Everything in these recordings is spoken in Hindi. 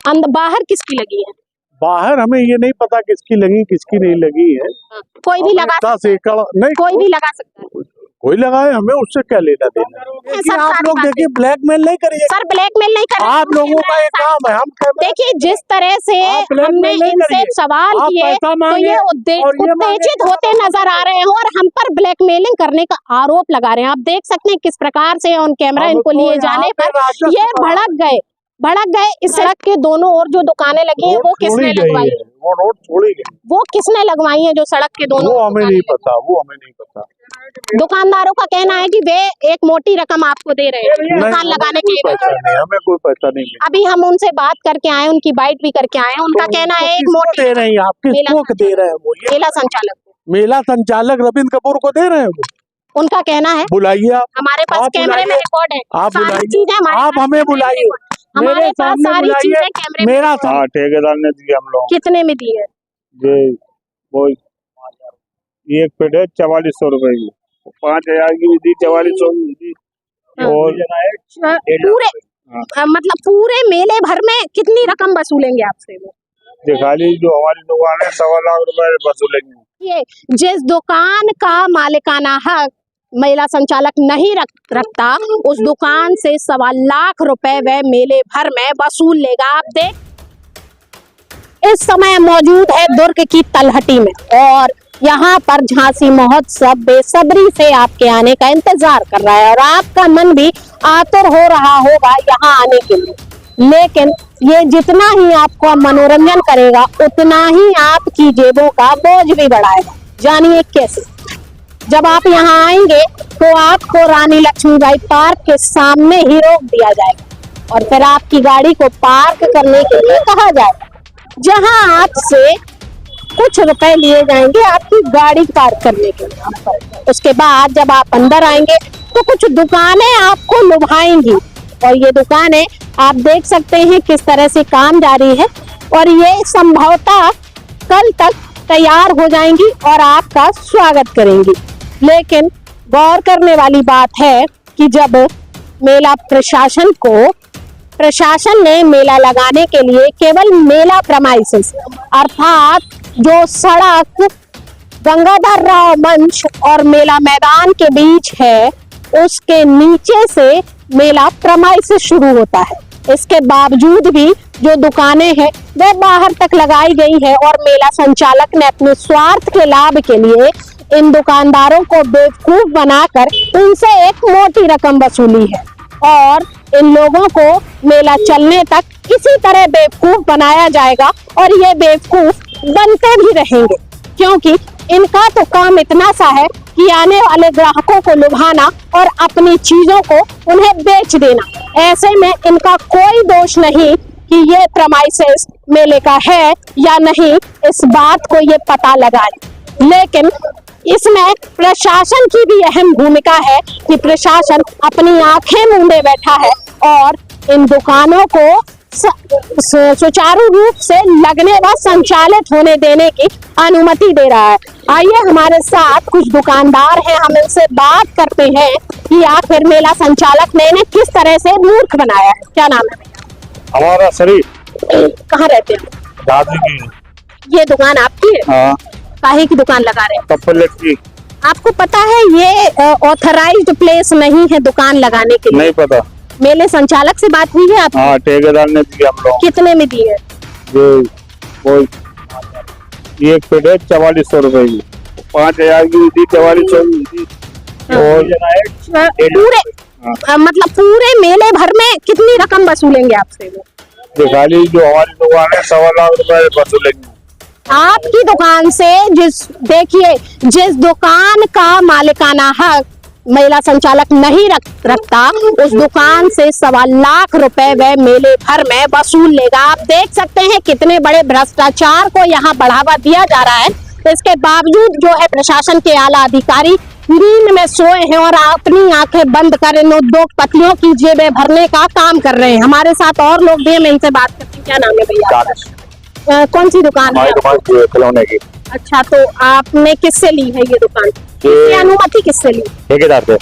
बाहर किसकी लगी है? बाहर हमें ये नहीं पता किसकी लगी किसकी नहीं लगी है। कोई भी लगा 10 एकड़ नहीं, कोई भी लगा सकता है। कोई लगाए, हमें उससे क्या लेना देना। देखिए आप लोग देखिए ब्लैकमेल नहीं करिए सर, ब्लैकमेल नहीं कर रहे। आप लोगों का ये काम है। हम देखिए जिस तरह से हमने इनसे सवाल किए तो ये उत्तेजित होते नजर आ रहे हैं और हम पर ब्लैकमेलिंग करने का आरोप लगा रहे हैं। आप देख सकते हैं किस प्रकार से ऑन कैमरा इनको लिए जाने पर ये भड़क गए। इस सड़क के दोनों ओर जो दुकानें लगी हैं वो किसने लगवाई है? वो रोड छोड़ी गई, वो किसने लगवाई है जो सड़क के दोनों? वो हमें नहीं पता। दुकानदारों का कहना है कि वे एक मोटी रकम आपको दे रहे हैं दुकान लगाने के लिए। हमें कोई पैसा नहीं मिला। अभी हम उनसे बात करके आए, उनकी बाइट भी करके आए। उनका कहना है एक मोटी दे रहे हैं। आप किसको दे रहे हैं? वो मेला संचालक रविंद्र कपूर को दे रहे हैं। वो उनका कहना है बुलाइए आप, हमारे पास कैमरे में रिकॉर्ड है, आप सारी चीजें आप हमें बुलाइए, हमारे पास सारी चीजें कैमरे में। मेरा ठेकेदार ने दिया हम लोग। कितने में दी है? वो एक पेट है 4400 रुपए की, 5000 की भी दी, 4400 की दी। और पूरे मतलब पूरे मेले भर में कितनी रकम वसूलेंगे आपसे? वो दिखा ली जो हमारी दुकान है 1.25 लाख रुपए वसूलेंगे। ये जिस दुकान का मालिकाना हक मेला संचालक नहीं रखता उस दुकान से 1.25 लाख रुपए वह मेले भर में वसूल लेगा। आप देख इस समय मौजूद है दुर्ग की तलहटी में और यहाँ पर झांसी महोत्सव बेसब्री से आपके आने का इंतजार कर रहा है और आपका मन भी आतुर हो रहा होगा यहाँ आने के लिए। लेकिन ये जितना ही आपको मनोरंजन करेगा उतना ही आपकी जेबों का बोझ भी बढ़ाएगा। जानिए कैसे। जब आप यहाँ आएंगे तो आपको रानी लक्ष्मीबाई पार्क के सामने ही रोक दिया जाएगा और फिर आपकी गाड़ी को पार्क करने के लिए कहा जाएगा, जहाँ आपसे कुछ रुपए लिए जाएंगे आपकी गाड़ी पार्क करने के लिए। उसके बाद जब आप अंदर आएंगे तो कुछ दुकानें आपको लुभाएंगी और ये दुकानें आप देख सकते हैं किस तरह से काम जारी है और ये संभवतः कल तक तैयार हो जाएंगी और आपका स्वागत करेंगी। लेकिन गौर करने वाली बात है कि जब मेला प्रशासन ने मेला लगाने के लिए केवल मेला प्रेमाइसेस अर्थात जो सड़क गंगाधर राव मंच और मेला मैदान के बीच है उसके नीचे से मेला प्रेमाइसेस शुरू होता है। इसके बावजूद भी जो दुकानें हैं वह बाहर तक लगाई गई है और मेला संचालक ने अपने स्वार्थ के लाभ के लिए इन दुकानदारों को बेवकूफ बनाकर उनसे एक मोटी रकम वसूली है और इन लोगों को मेला चलने तक किसी तरह बेवकूफ बनाया जाएगा और ये बेवकूफ बनते भी रहेंगे क्योंकि इनका तो काम इतना सा है कि आने वाले ग्राहकों को लुभाना और अपनी चीजों को उन्हें बेच देना। ऐसे में इनका कोई दोष नहीं कि ये प्रेमाइसेस मेले का है या नहीं, इस बात को ये पता लगाए। लेकिन इसमें प्रशासन की भी अहम भूमिका है कि प्रशासन अपनी आंखें मूंदे बैठा है और इन दुकानों को सुचारू रूप से लगने व संचालित होने देने की अनुमति दे रहा है। आइए हमारे साथ कुछ दुकानदार हैं, हम इनसे बात करते हैं कि आखिर मेला संचालक ने इन्हें किस तरह से मूर्ख बनाया है। क्या नाम है भैया? हमारा शरीफ। कहाँ रहते हैं? दादी की। ये दुकान आपकी है? हाँ। काहे की दुकान लगा रहे हैं? कपड़े की। आपको पता है ये ऑथराइज्ड प्लेस नहीं है दुकान लगाने के लिए? नहीं पता। मेले संचालक से बात हुई है आपकी? हाँ, ठेकेदार ने दिया हम लोग। कितने में दी है? वो एक पेट है 4400 रुपए की, 5000 की भी दी, 4400 की दी। और पूरे मतलब पूरे मेले भर में कितनी रकम वसूलेंगे आपसे? वो दिखा ली जो हमारी दुकान है 1.25 लाख रुपए वसूलेंगे आपकी दुकान से। जिस दुकान का मालिकाना हक मेला संचालक नहीं रखता उस दुकान से 1.25 लाख रुपए वह मेले भर में वसूल लेगा। आप देख सकते हैं कितने बड़े भ्रष्टाचार को यहाँ बढ़ावा दिया जा रहा है। तो इसके बावजूद जो है प्रशासन के आला अधिकारी नींद में सोए हैं और अपनी आंखें बंद कर इन उद्योगपतियों की जेबें भरने का काम कर रहे हैं। हमारे साथ और लोग भी हैं, मैं इनसे बात करती हूँ। क्या नाम है भैया? कौन सी दुकान है? खिलौने की। अच्छा, तो आपने किससे ली है ये दुकान? अनुमति किससे ली? ठेकेदार से।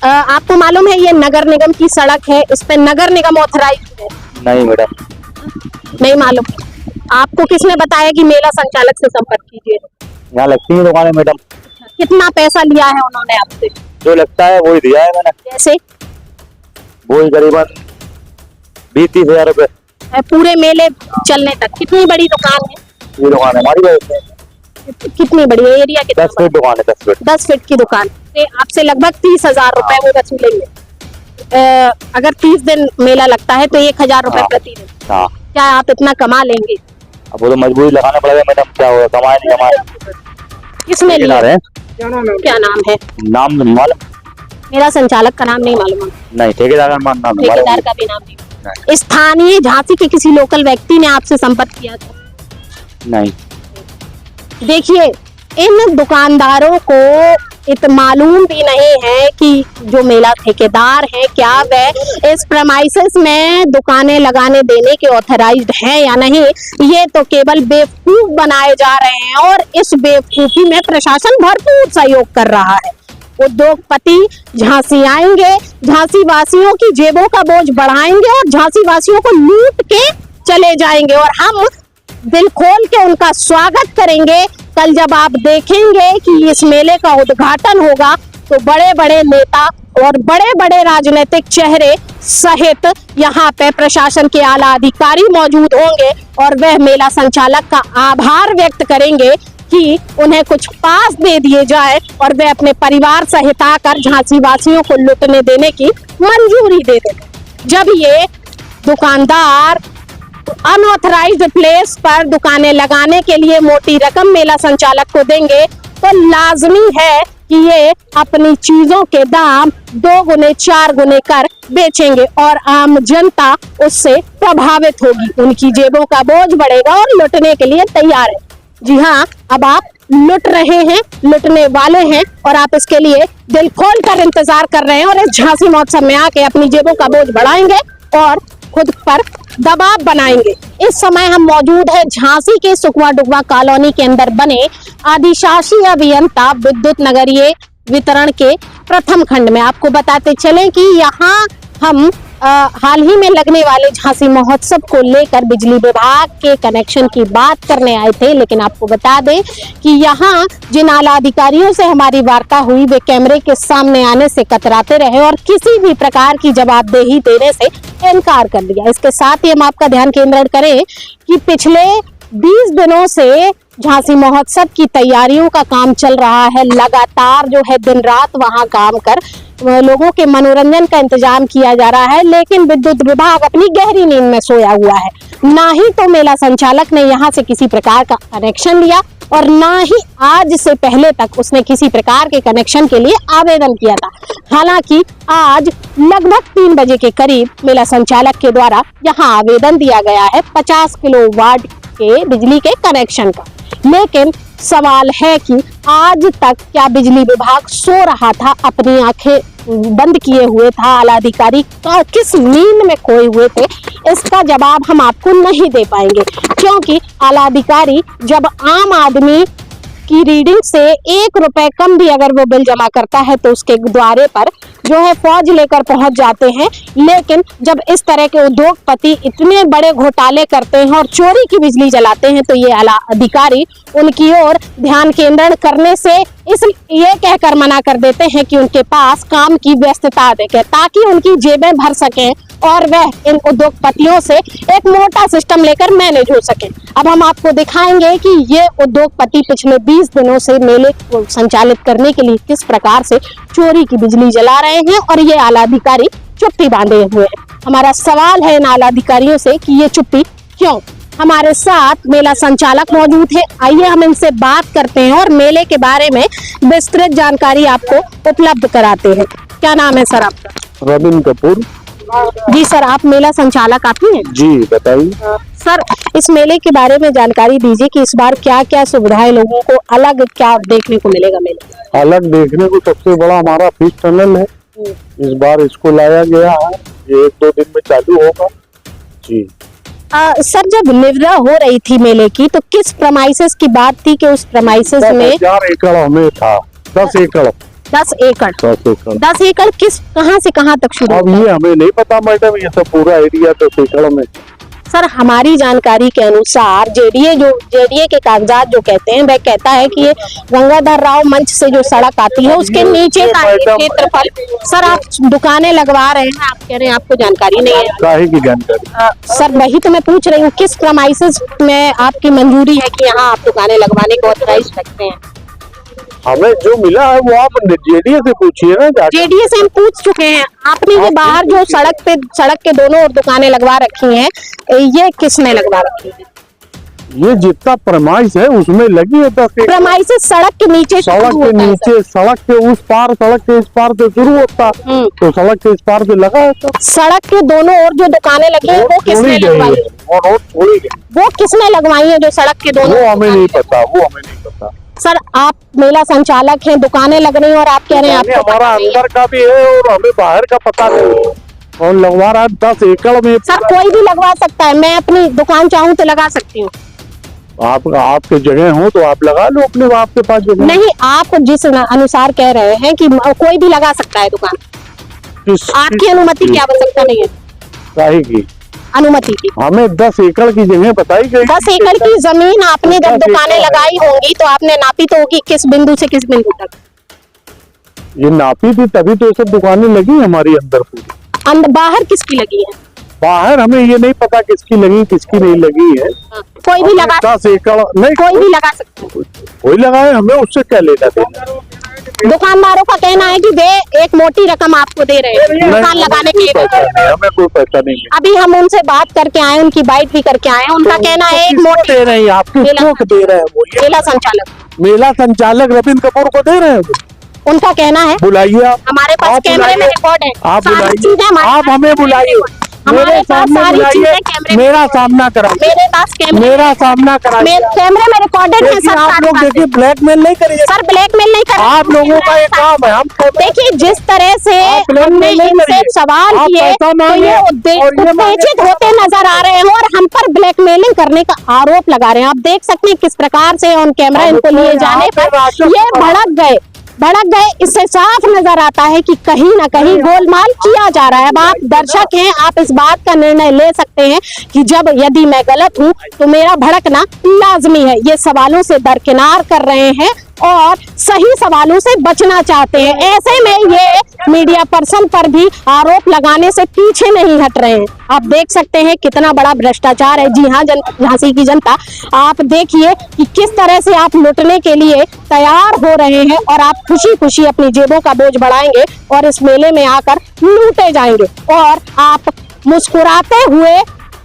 आपको मालूम है ये नगर निगम की सड़क है, इस पे नगर निगम ऑथराइज्ड है? नहीं मैडम। नहीं मालूम। आपको किसने बताया कि मेला संचालक से संपर्क कीजिए? यहाँ लगती है दुकानें मैडम, कितना पैसा लिया है उन्होंने आपसे? जो लगता है वही दिया है मैंने, जैसे वही करीबन 20-30 हजार रुपए। पूरे मेले चलने तक कितनी बड़ी दुकान है? ये दुकान है हमारी वजह से। कितनी बड़ी है? एरिया कितना? 10 फीट दुकान है, 10 फीट। 10 फीट की दुकान से आपसे लगभग 30,000 रुपए वो वसूलेंगे। अगर 30 दिन मेला लगता है तो 1,000 रुपए हाँ। प्रति दिन। हाँ, क्या आप इतना कमा लेंगे? अब वो तो मजबूरी लगाना पड़ेगा मैडम, क्या होगा, कमाए नहीं कमाए। किसने लिया? है क्या नाम है? नाम मालूम मेरा संचालक का नाम नहीं मालूम? नहीं, ठेकेदार का नाम मालूम। ठेकेदार का भी नाम नहीं? स्थानीय झांसी के किसी लोकल व्यक्ति ने आपसे संपर्क किया था? नहीं। देखिए, इन दुकानदारों को मालूम भी नहीं है कि जो मेला ठेकेदार है क्या वह इस प्रेमाइसेस में दुकानें लगाने देने के ऑथराइज्ड हैं या नहीं। ये तो केवल बेवकूफ बनाए जा रहे हैं और इस बेवकूफी में प्रशासन भरपूर सहयोग कर रहा है। उद्योगपति झांसी आएंगे, झांसी वासियों की जेबों का बोझ बढ़ाएंगे और झांसी वासियों को लूट के चले जाएंगे और हम दिल खोल के उनका स्वागत करेंगे। कल जब आप देखेंगे कि इस मेले का उद्घाटन होगा तो बड़े बड़े नेता और बड़े बड़े राजनीतिक चेहरे सहित यहाँ पे प्रशासन के आला अधिकारी मौजूद होंगे और वह मेला संचालक का आभार व्यक्त करेंगे कि उन्हें कुछ पास दे दिए जाए और वे अपने परिवार सहित आकर झांसी वासियों को लुटने देने की मंजूरी दे दें। जब ये दुकानदार अनऑथराइज्ड प्लेस पर दुकानें लगाने के लिए मोटी रकम मेला संचालक को देंगे तो लाजमी है कि ये अपनी चीजों के दाम 2 गुने 4 गुने कर बेचेंगे और आम जनता उससे प्रभावित होगी। उनकी जेबों का बोझ बढ़ेगा और लुटने के लिए तैयार है। जी हाँ, अब आप लुट रहे हैं, लुटने वाले हैं और आप इसके लिए दिल खोल कर इंतजार कर रहे हैं और इस झांसी महोत्सव में आके अपनी जेबों का बोझ बढ़ाएंगे और खुद पर दबाव बनाएंगे। इस समय हम मौजूद है झांसी के सुकवा डुगवा कॉलोनी के अंदर बने अधिशासी अभियंता विद्युत नगरीय वितरण के प्रथम खंड में। आपको बताते चलें कि यहाँ हम हाल ही में लगने वाले झांसी महोत्सव को लेकर बिजली विभाग के कनेक्शन की बात करने आए थे, लेकिन आपको बता दें कि यहाँ जिन आला अधिकारियों से हमारी वार्ता हुई वे कैमरे के सामने आने से कतराते रहे और किसी भी प्रकार की जवाबदेही देने से इनकार कर दिया। इसके साथ ही हम आपका ध्यान केंद्रित करें कि पिछले 20 दिनों से झांसी महोत्सव की तैयारियों का काम चल रहा है। लगातार जो है दिन रात वहां काम कर लोगों के मनोरंजन का इंतजाम किया जा रहा है, लेकिन विद्युत विभाग अपनी गहरी नींद में सोया हुआ है। ना ही तो मेला संचालक ने यहां से किसी प्रकार का कनेक्शन लिया और ना ही आज से पहले तक उसने किसी प्रकार के कनेक्शन के लिए आवेदन किया था। हालांकि आज लगभग 3 बजे के करीब मेला संचालक के द्वारा यहां आवेदन दिया गया है 50 किलोवाट के बिजली के कनेक्शन का। लेकिन सवाल है कि आज तक क्या बिजली विभाग सो रहा था, अपनी आंखें बंद किए हुए था, आला अधिकारी का किस नींद में खोए हुए थे, इसका जवाब हम आपको नहीं दे पाएंगे। क्योंकि आला अधिकारी जब आम आदमी की रीडिंग से 1 रुपए कम भी अगर वो बिल जमा करता है तो उसके द्वारे पर जो है फौज लेकर पहुंच जाते हैं। लेकिन जब इस तरह के उद्योगपति इतने बड़े घोटाले करते हैं और चोरी की बिजली जलाते हैं तो ये आला अधिकारी उनकी ओर ध्यान केंद्रित करने से ये कहकर मना कर देते हैं कि उनके पास काम की व्यस्तता अधिक है, ताकि उनकी जेबें भर सकें और वह इन उद्योगपतियों से एक मोटा सिस्टम लेकर मैनेज हो सके। अब हम आपको दिखाएंगे कि ये उद्योगपति पिछले 20 दिनों से मेले को संचालित करने के लिए किस प्रकार से चोरी की बिजली जला रहे हैं और ये आला अधिकारी चुप्पी बांधे हुए हैं। हमारा सवाल है इन आला अधिकारियों से कि ये चुप्पी क्यों। हमारे साथ मेला संचालक मौजूद है, आइए हम इनसे बात करते हैं और मेले के बारे में विस्तृत जानकारी आपको उपलब्ध कराते हैं। क्या नाम है सर आपका? रबिन कपूर। जी सर, आप मेला संचालक आप ही हैं? जी बताइए। सर, इस मेले के बारे में जानकारी दीजिए कि इस बार क्या क्या सुविधाएं लोगों को अलग क्या देखने को मिलेगा मेले? अलग देखने को सबसे बड़ा हमारा फिश टनल है, इस बार इसको लाया गया है, ये 1-2 दिन में चालू होगा। जी सर, जब निविदा हो रही थी मेले की तो किस प्रमाइसेस की बात थी कि उस प्रमाइसेस में 4 एकड़ हमें था, 10 एकड़ 10 एकड़ किस कहां से कहां तक शुरू? अब ये हमें नहीं पता मैडम, ये तो पूरा एरिया 10 एकड़ में। सर हमारी जानकारी के अनुसार जेडीए के कागजात जो कहते हैं वह कहता है कि ये गंगाधर राव मंच से जो सड़क आती है उसके नीचे का ये क्षेत्रफल। सर आप दुकानें लगवा रहे हैं, आप कह रहे हैं आपको जानकारी नहीं है। काहे की जानकारी? सर वही तो मैं पूछ रही हूँ, किस प्रमाइसेस में आपकी मंजूरी है कि यहाँ आप दुकानें लगवाने को ऑथराइज रखते हैं? हमें जो मिला है वो आप जेडीए से पूछिए ना जाके। जेडीए से हम पूछ चुके हैं। आपने ये बाहर जो सड़क के दोनों ओर दुकानें लगवा रखी हैं, ये किसने लगवा रखी है? ये जितना प्रमाइस है उसमें लगी है 10 एकड़। प्रमाइसेस सड़क के नीचे सड़क शुरू के होता है, नीचे, सड़क के उस पार, सड़क के इस पार से शुरू होता, तो सड़क के इस पार से लगा है। तो सड़क के दोनों ओर जो दुकानें लगी हैं वो किसने लगवाई है? और रोड छोड़ी गई, वो किसने लगवाई है जो सड़क के दोनों? वो हमें नहीं पता, वो हमें नहीं पता। सर आप मेला संचालक हैं, दुकानें लग रही हैं और आप कह रहे हैं आपको हमारा पता नहीं है। अंदर का भी है और हमें बाहर का पता नहीं, और लगवा रहा है 10 एकड़ में। सर कोई भी लगवा सकता है, मैं अपनी दुकान चाहूँ तो लगा सकती हूँ। आपके जगह हो तो आप लगा लो अपने, आपके पास जगह नहीं, आप जिस अनुसार कह रहे हैं कि कोई भी लगा सकता है दुकान, आपकी अनुमति की आवश्यकता नहीं है। काहे की अनुमति की हमें 10 एकड़ की जगह बताई गई। 10 एकड़ की जमीन आपने जब दुकानें लगाई होंगी तो आपने नापी तो होगी किस बिंदु से किस बिंदु तक? ये नापी थी तभी तो ये सब दुकानें लगी हमारी अंदर पूरी। बाहर किसकी लगी है? बाहर हमें ये नहीं पता किसकी लगी किसकी नहीं लगी है। कोई भी लगा, 10 एकड़ नहीं, कोई भी लगा सकता है। कोई लगाए, हमें उससे क्या लेना देना। दुकानदारों का कहना है कि वे एक मोटी रकम आपको दे रहे हैं दुकान लगाने के लिए। हमें कोई पैसा नहीं मिला। अभी हम उनसे बात करके आए, उनकी बाइट भी करके आए, उनका कहना है एक मोटी दे रहे हैं, आप किसको दे रहे हैं? वो मेला संचालक, मेला संचालक रविंद्र कपूर को दे रहे हैं। उनका कहना है बुलाइए आप, हमारे पास कैमरे में रिकॉर्ड है, आप सारी बुलाइए, चीजें हमारे आप पास हमें बुलाइए, हमारे मेरे पास सामने सारी बुलाइए, चीजें कैमरे में, मेरा सामना कराइए, मेरे पास कैमरे, मेरा सामना कराइए। कैमरे में रिकॉर्डेड है देखिए सब। आप लोग देखिए, ब्लैकमेल नहीं करिए सर ब्लैकमेल नहीं कर, आप लोगों का ये काम है। हम देखिए जिस तरह से हमने इनसे सवाल किए तो ये उत्तेजित होते नजर आ रहे हैं और हम पर ब्लैकमेलिंग करने का आरोप लगा रहे हैं। आप देख सकते हैं किस प्रकार से ऑन कैमरा इनको लिए जाने पर ये भड़क गए। इससे साफ नजर आता है कि कहीं ना कहीं गोलमाल किया जा रहा है। अब आप दर्शक हैं, आप इस बात का निर्णय ले सकते हैं कि यदि मैं गलत हूं तो मेरा भड़कना लाजमी है। ये सवालों से दरकिनार कर रहे हैं और सही सवालों से बचना चाहते हैं। ऐसे में ये मीडिया पर्सन पर भी आरोप लगाने से पीछे नहीं हट रहे हैं। आप देख सकते हैं कितना बड़ा भ्रष्टाचार है। जी हाँ, झांसी की जनता, आप देखिए कि किस तरह से आप लुटने के लिए तैयार हो रहे हैं और आप खुशी खुशी अपनी जेबों का बोझ बढ़ाएंगे और इस मेले में आकर लूटे जाएंगे और आप मुस्कुराते हुए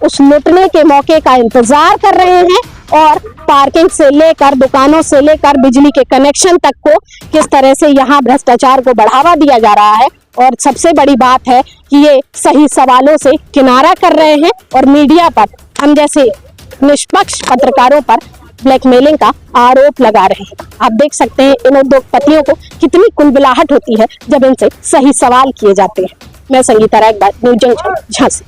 उस लुटने के मौके का इंतजार कर रहे हैं और पार्किंग से लेकर दुकानों से लेकर बिजली के कनेक्शन तक को किस तरह से यहाँ भ्रष्टाचार को बढ़ावा दिया जा रहा है। और सबसे बड़ी बात है कि ये सही सवालों से किनारा कर रहे हैं और मीडिया पर, हम जैसे निष्पक्ष पत्रकारों पर ब्लैकमेलिंग का आरोप लगा रहे हैं। आप देख सकते हैं इन उद्योगपतियों को कितनी कुलबुलाहट होती है जब इनसे सही सवाल किए जाते हैं। मैं संगीता राय, न्यूज़ जंक्शन, झांसी।